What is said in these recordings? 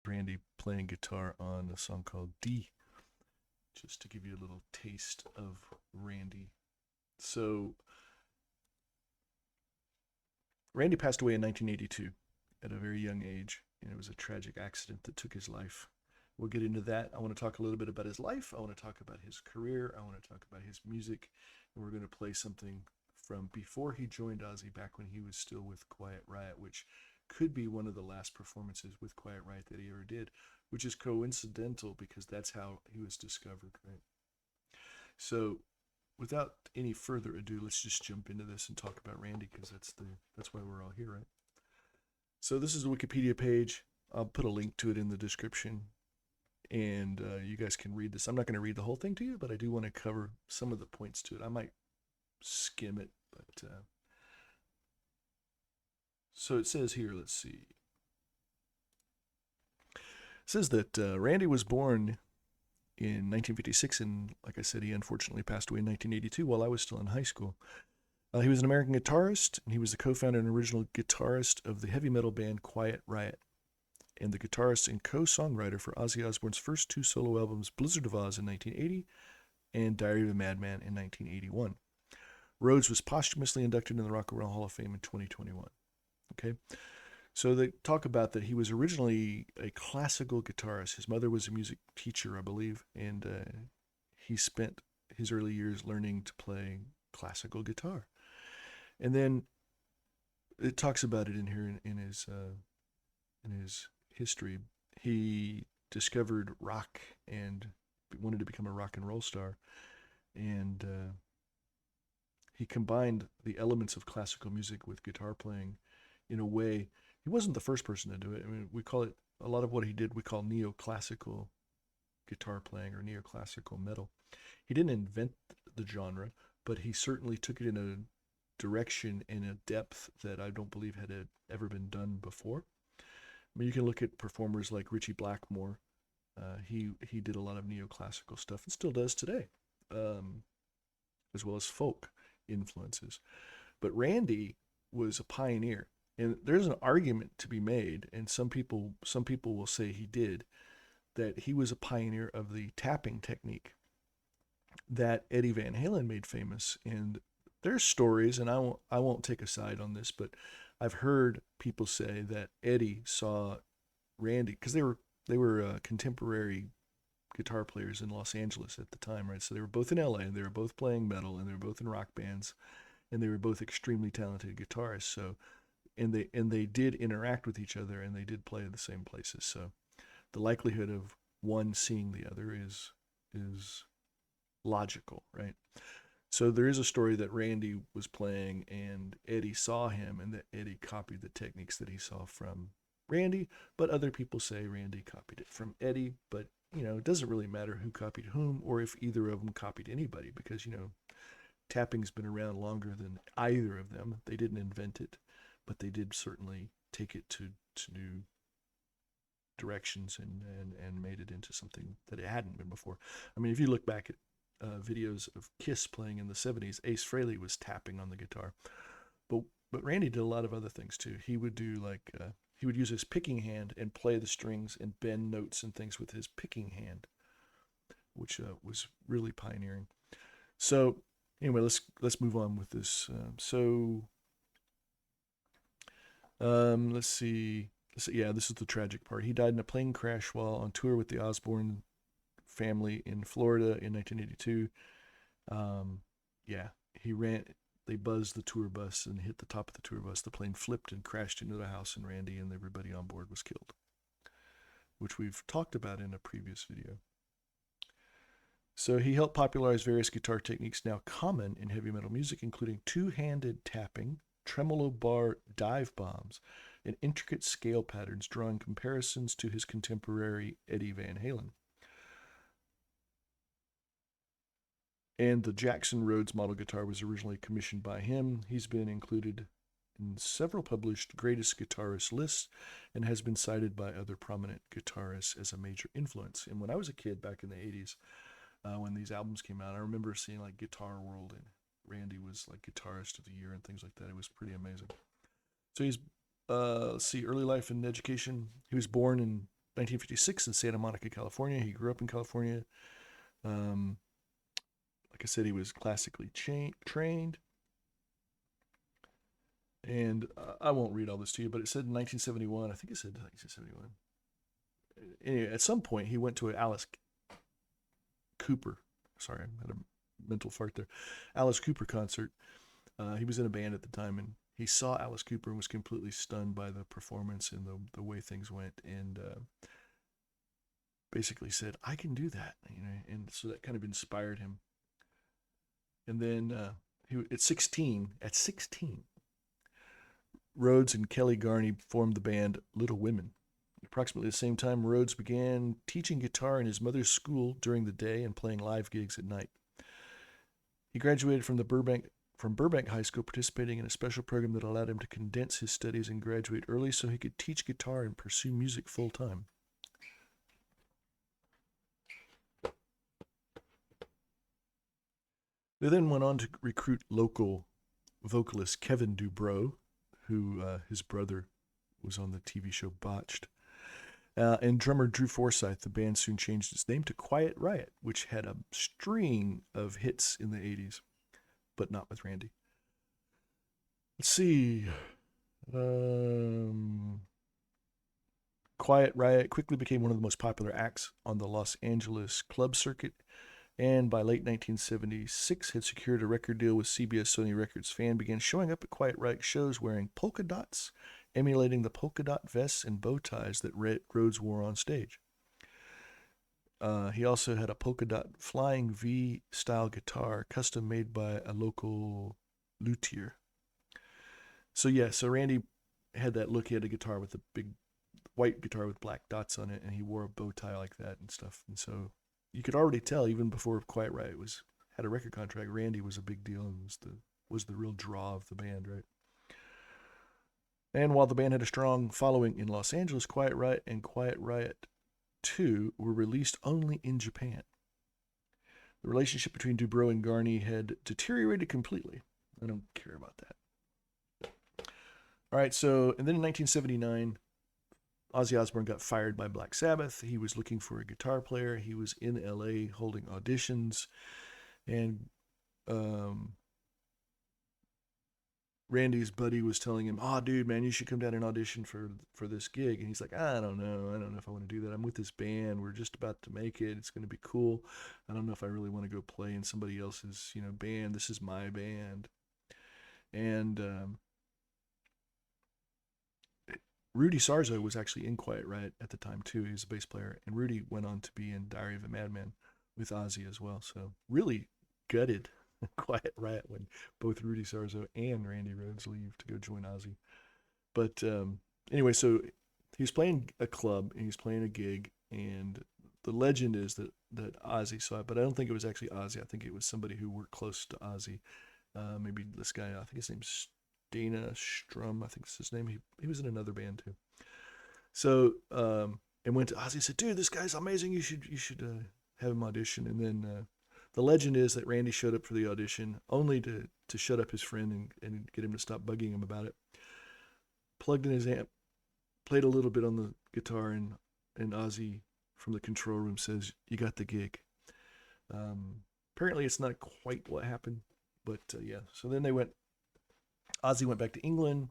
Randy playing guitar on a song called D, just to give you a little taste of Randy. So, Randy passed away in 1982 at a very young age, and it was a tragic accident that took his life. We'll get into that. I want to talk a little bit about his life. I want to talk about his career. I want to talk about his music. And we're going to play something from before he joined Ozzy, back when he was still with Quiet Riot, which could be one of the last performances with Quiet Riot that he ever did, which is coincidental because that's how he was discovered, right? So, without any further ado, let's just jump into this and talk about Randy because that's why we're all here, right? So this is the Wikipedia page. I'll put a link to it in the description, and you guys can read this. I'm not going to read the whole thing to you, but I do want to cover some of the points to it. I might skim it, but so it says here. Let's see. It says that Randy was born in 1956, and like I said, he unfortunately passed away in 1982 while I was still in high school. He was an American guitarist, and he was the co-founder and original guitarist of the heavy metal band Quiet Riot, and the guitarist and co-songwriter for Ozzy Osbourne's first two solo albums, Blizzard of Oz in 1980 and Diary of a Madman in 1981. Rhoads was posthumously inducted in the Rock and Roll Hall of Fame in 2021. Okay, so they talk about that he was originally a classical guitarist. His mother was a music teacher, I believe, and he spent his early years learning to play classical guitar. And then it talks about it in here in his history. He discovered rock and wanted to become a rock and roll star, and he combined the elements of classical music with guitar playing in a way. He wasn't the first person to do it. I mean, we call it, a lot of what he did we call neoclassical guitar playing or neoclassical metal. He didn't invent the genre, but he certainly took it in a direction and a depth that I don't believe had ever been done before. I mean, you can look at performers like Richie Blackmore. He did a lot of neoclassical stuff and still does today, um, as well as folk influences. But Randy was a pioneer, and there's an argument to be made, and some people will say he did, that he was a pioneer of the tapping technique that Eddie Van Halen made famous. And there's stories, and I won't take a side on this, but I've heard people say that Eddie saw Randy because they were contemporary guitar players in Los Angeles at the time, right? So they were both in LA, and they were both playing metal, and they were both in rock bands, and they were both extremely talented guitarists. So and they did interact with each other, and they did play in the same places. So the likelihood of one seeing the other is logical, right? So there is a story that Randy was playing and Eddie saw him, and that Eddie copied the techniques that he saw from Randy, but other people say Randy copied it from Eddie. But it doesn't really matter who copied whom or if either of them copied anybody, because tapping's been around longer than either of them. They didn't invent it, but they did certainly take it to new directions, and made it into something that it hadn't been before. I mean, if you look back at videos of Kiss playing in the 70s, Ace Frehley was tapping on the guitar. But but Randy did a lot of other things too. He would do he would use his picking hand and play the strings and bend notes and things with his picking hand, which was really pioneering. So anyway, let's move on with this. Let's see. Yeah, this is the tragic part. He died in a plane crash while on tour with the Osbourne family in Florida in 1982. Yeah, he ran. They buzzed the tour bus and hit the top of the tour bus. The plane flipped and crashed into the house, and Randy and everybody on board was killed, which we've talked about in a previous video. So he helped popularize various guitar techniques now common in heavy metal music, including two-handed tapping, tremolo bar dive bombs, and intricate scale patterns, drawing comparisons to his contemporary Eddie Van Halen. And the Jackson Rhodes model guitar was originally commissioned by him. He's been included in several published greatest guitarist lists and has been cited by other prominent guitarists as a major influence. And when I was a kid back in the 80s, when these albums came out, I remember seeing like Guitar World, and Randy was like guitarist of the year and things like that. It was pretty amazing. So he's let's see, early life and education. He was born in 1956 in Santa Monica, California. He grew up in California. Um, like I said, he was classically trained. And I won't read all this to you, but it said in 1971, I think it said 1971. Anyway, at some point, he went to an Alice Cooper. Sorry, I had a mental fart there. Alice Cooper concert. He was in a band at the time, and he saw Alice Cooper and was completely stunned by the performance and the way things went, and basically said, "I can do that," And so that kind of inspired him. And then at 16, Rhoads and Kelly Garney formed the band Little Women. Approximately the same time, Rhoads began teaching guitar in his mother's school during the day and playing live gigs at night. He graduated from Burbank High School, participating in a special program that allowed him to condense his studies and graduate early so he could teach guitar and pursue music full time. They then went on to recruit local vocalist Kevin Dubrow, who his brother was on the TV show Botched. And drummer Drew Forsythe. The band soon changed its name to Quiet Riot, which had a string of hits in the 80s, but not with Randy. Let's see. Quiet Riot quickly became one of the most popular acts on the Los Angeles club circuit, and by late 1976 had secured a record deal with CBS Sony Records. Fan began showing up at Quiet Riot shows wearing polka dots, emulating the polka dot vests and bow ties that Rhoads wore on stage. He also had a polka dot flying V-style guitar, custom made by a local luthier. So Randy had that look. He had a guitar with a big white guitar with black dots on it, and he wore a bow tie like that and stuff. And so you could already tell, even before Quiet Riot had a record contract, Randy was a big deal and was the real draw of the band, right? And while the band had a strong following in Los Angeles, Quiet Riot and Quiet Riot 2 were released only in Japan. The relationship between Dubrow and Garney had deteriorated completely. I don't care about that. All right, and then in 1979, Ozzy Osbourne got fired by Black Sabbath. He was looking for a guitar player. He was in LA holding auditions, and Randy's buddy was telling him, "Oh, dude, man, you should come down and audition for this gig." And he's like, "I don't know if I want to do that. I'm with this band. We're just about to make it. It's going to be cool. I don't know if I really want to go play in somebody else's, band. This is my band." And Rudy Sarzo was actually in Quiet Riot at the time too. He was a bass player, and Rudy went on to be in Diary of a Madman with Ozzy as well. So really gutted Quiet Riot when both Rudy Sarzo and Randy Rhoads leave to go join Ozzy. But anyway, so he was playing a club and he's playing a gig, and the legend is that Ozzy saw it, but I don't think it was actually Ozzy. I think it was somebody who worked close to Ozzy. Maybe this guy. I think his name's Dana Strum. I think it's his name. He was in another band too. So and went to Ozzy and said, "Dude, this guy's amazing. You should have him audition." And then the legend is that Randy showed up for the audition only to shut up his friend and get him to stop bugging him about it. Plugged in his amp, played a little bit on the guitar, and Ozzy from the control room says, "You got the gig." Apparently it's not quite what happened, but yeah. So then Ozzy went back to England.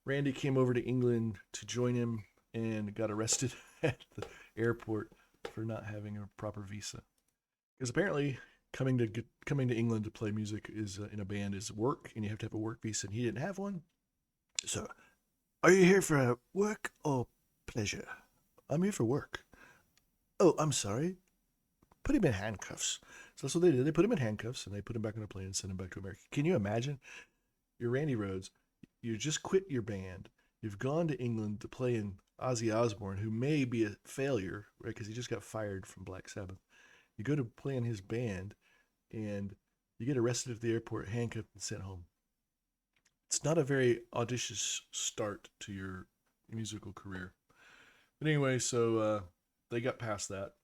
Randy came over to England to join him and got arrested at the airport for not having a proper visa. Because apparently coming to England to play music is in a band is work, and you have to have a work visa, and he didn't have one. So, are you here for work or pleasure? I'm here for work. Oh, I'm sorry. Put him in handcuffs. So that's what they did. They put him in handcuffs, and they put him back on a plane and sent him back to America. Can you imagine? You're Randy Rhoads. You just quit your band. You've gone to England to play in Ozzy Osbourne, who may be a failure, right? Because he just got fired from Black Sabbath. You go to play in his band, and you get arrested at the airport, handcuffed, and sent home. It's not a very audacious start to your musical career. But anyway, so they got past that,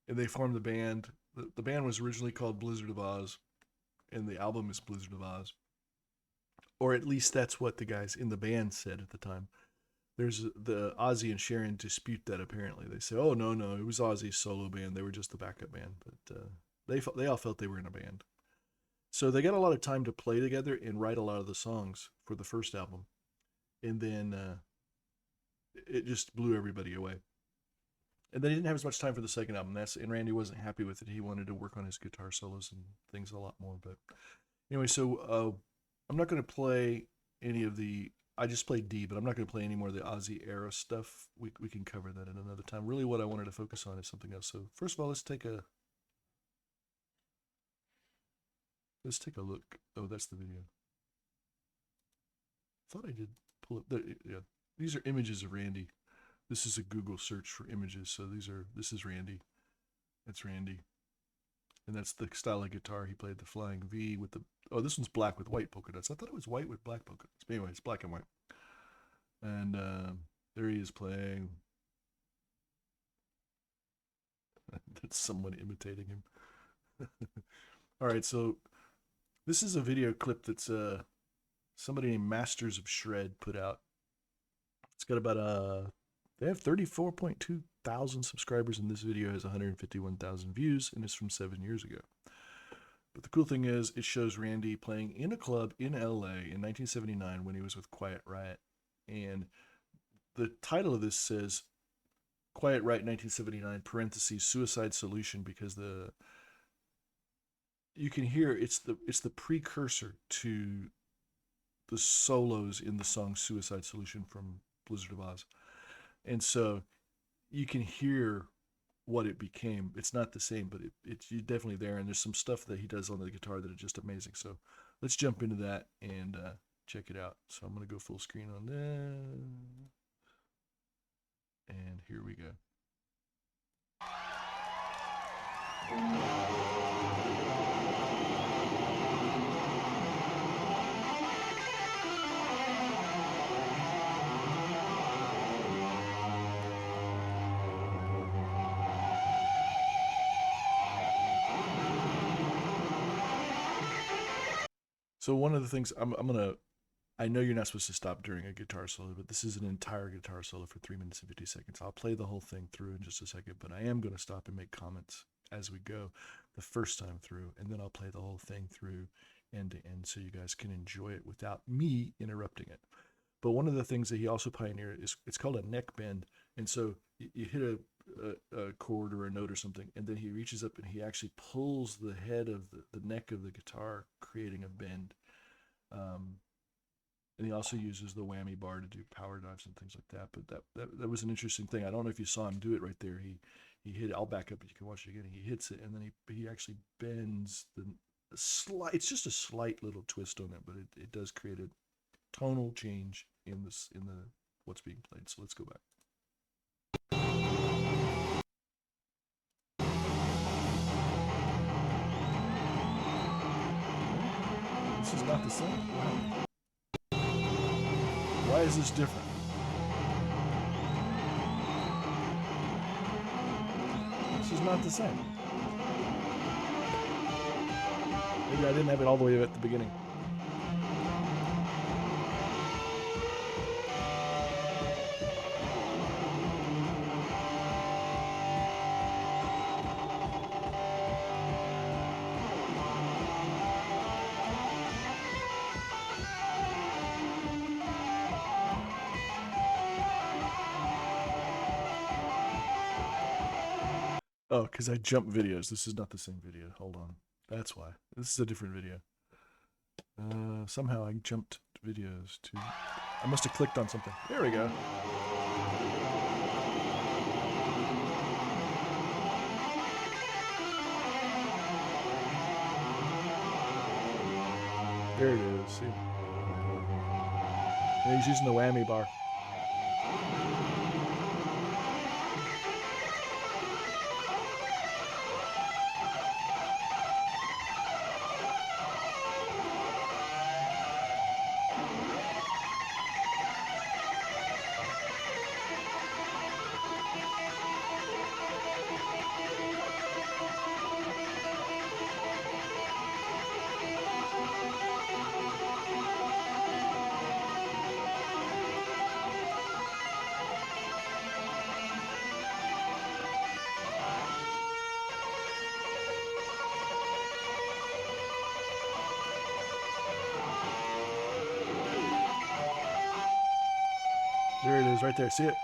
and they formed the band. The band was originally called Blizzard of Oz, and the album is Blizzard of Oz. Or at least that's what the guys in the band said at the time. there's the Ozzy and Sharon dispute that. Apparently, they say, "Oh no, no, it was Ozzy's solo band. They were just the backup band." But they all felt they were in a band. So they got a lot of time to play together and write a lot of the songs for the first album, and then it just blew everybody away. And they didn't have as much time for the second album. And Randy wasn't happy with it. He wanted to work on his guitar solos and things a lot more. But anyway, so I'm not going to play any of the. I just played D, but I'm not going to play any more of the Ozzy era stuff. We can cover that at another time. Really, what I wanted to focus on is something else. So first of all, let's take a look. Oh, that's the video. I thought I did pull up. Yeah, these are images of Randy. This is a Google search for images. So this is Randy. That's Randy. And that's the style of guitar he played, the Flying V with the. Oh, this one's black with white polka dots. I thought it was white with black polka dots. But anyway, it's black and white. And there he is playing. That's someone imitating him. All right, so this is a video clip that's somebody named Masters of Shred put out. It's got about they have 34.2 thousand subscribers, and this video has 151,000 views, and it's from 7 years ago. But the cool thing is, it shows Randy playing in a club in LA in 1979 when he was with Quiet Riot. And the title of this says Quiet Riot 1979 parentheses Suicide Solution, because you can hear it's the precursor to the solos in the song Suicide Solution from Blizzard of Oz. And so you can hear what it became. It's not the same, but it's definitely there. And there's some stuff that he does on the guitar that is just amazing. So let's jump into that and check it out. So I'm going to go full screen on that. And here we go. So one of the things I know you're not supposed to stop during a guitar solo, but this is an entire guitar solo for 3 minutes and 50 seconds. I'll play the whole thing through in just a second, but I am going to stop and make comments as we go the first time through, and then I'll play the whole thing through end to end so you guys can enjoy it without me interrupting it. But one of the things that he also pioneered is it's called a neck bend. And so you hit a chord or a note or something, and then he reaches up and he actually pulls the head of the neck of the guitar, creating a bend. And he also uses the whammy bar to do power dives and things like that. But that was an interesting thing. I don't know if you saw him do it right there. He hit it. I'll back up, but you can watch it again. He hits it, and then he actually bends it's just a slight little twist on it, but it does create a tonal change in the what's being played. So let's go back. This is not the same. Why is this different? This is not the same. Maybe I didn't have it all the way at the beginning. Oh, because I jumped videos. This is not the same video. Hold on. That's why. This is a different video. Somehow I jumped videos to... I must have clicked on something. There we go. There it is. See? Yeah, he's using the whammy bar. There it is, right there. See it?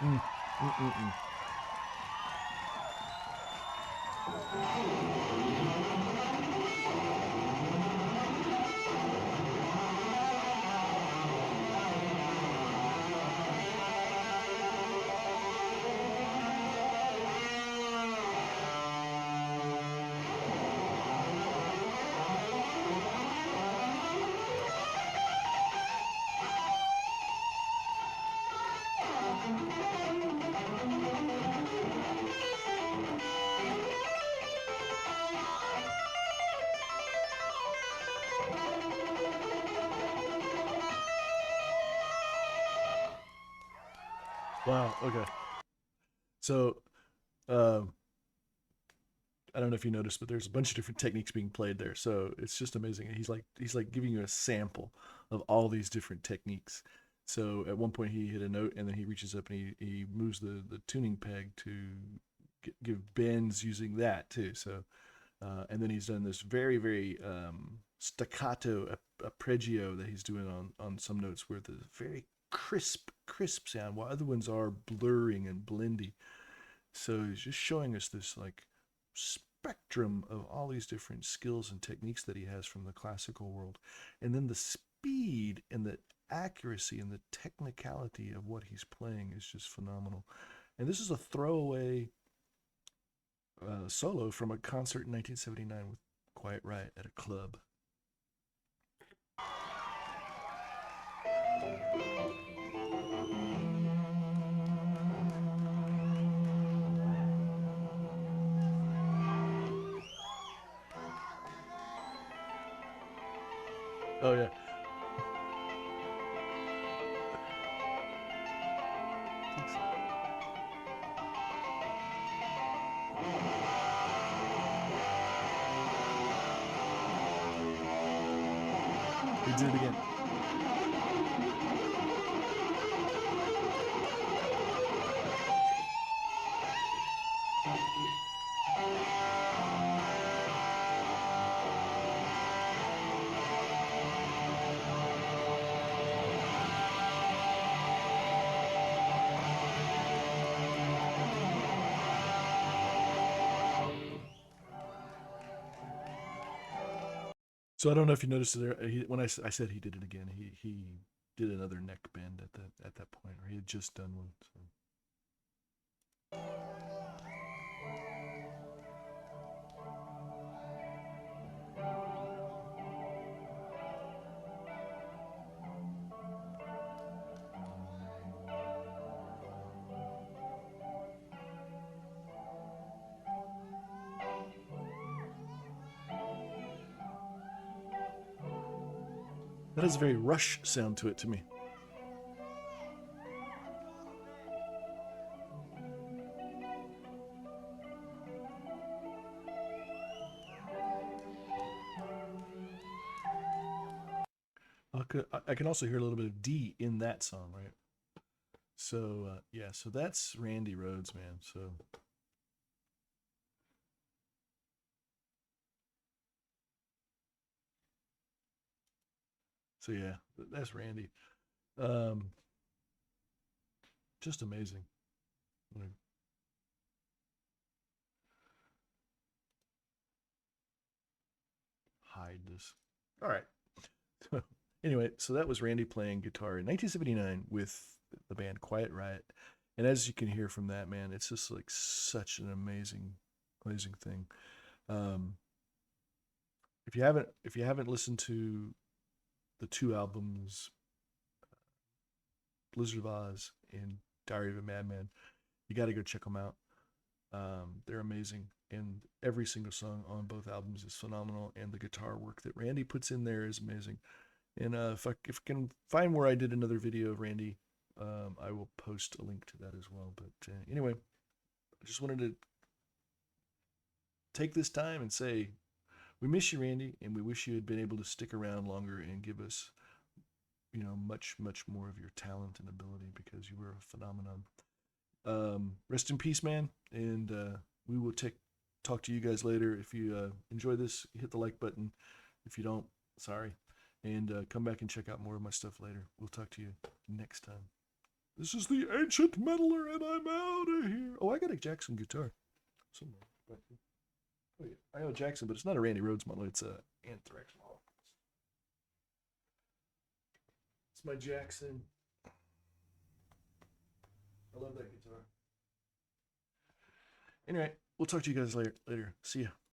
Mm, mm, mm, mm. Wow. Okay. So, um, I don't know if you noticed, but there's a bunch of different techniques being played there. So it's just amazing. He's like giving you a sample of all these different techniques. So at one point he hit a note and then he reaches up and he moves the tuning peg to give bends using that too. So and then he's done this very staccato arpeggio that he's doing on some notes where the very crisp sound, while other ones are blurring and blendy. So he's just showing us this like spectrum of all these different skills and techniques that he has from the classical world. And then the speed and the accuracy and the technicality of what he's playing is just phenomenal. And this is a throwaway solo from a concert in 1979 with Quiet Riot at a club. Oh yeah, he did it again. So I don't know if you noticed there. When I said he did it again, he did another neck bend at that point, or he had just done one. So. That has a very Rush sound to it to me. I can also hear a little bit of D in that song, right? So yeah, so that's Randy Rhoads, man. So yeah, that's Randy. Um, just amazing. I'm gonna hide this. All right. Anyway, so that was Randy playing guitar in 1979 with the band Quiet Riot, and as you can hear from that, man, it's just like such an amazing thing. Um, if you haven't listened to the two albums, Blizzard of Oz and Diary of a Madman, you got to go check them out. They're amazing, and every single song on both albums is phenomenal, and the guitar work that Randy puts in there is amazing. And if I can find where I did another video of Randy, I will post a link to that as well. But anyway, I just wanted to take this time and say, we miss you, Randy, and we wish you had been able to stick around longer and give us, much, much more of your talent and ability, because you were a phenomenon. Rest in peace, man, and we will talk to you guys later. If you enjoy this, hit the like button. If you don't, sorry. And come back and check out more of my stuff later. We'll talk to you next time. This is the Ancient Meddler, and I'm out of here. Oh, I got a Jackson guitar somewhere back here. Oh, yeah. I have a Jackson, but it's not a Randy Rhoads model. It's a Anthrax model. It's my Jackson. I love that guitar. Anyway, we'll talk to you guys later. See ya.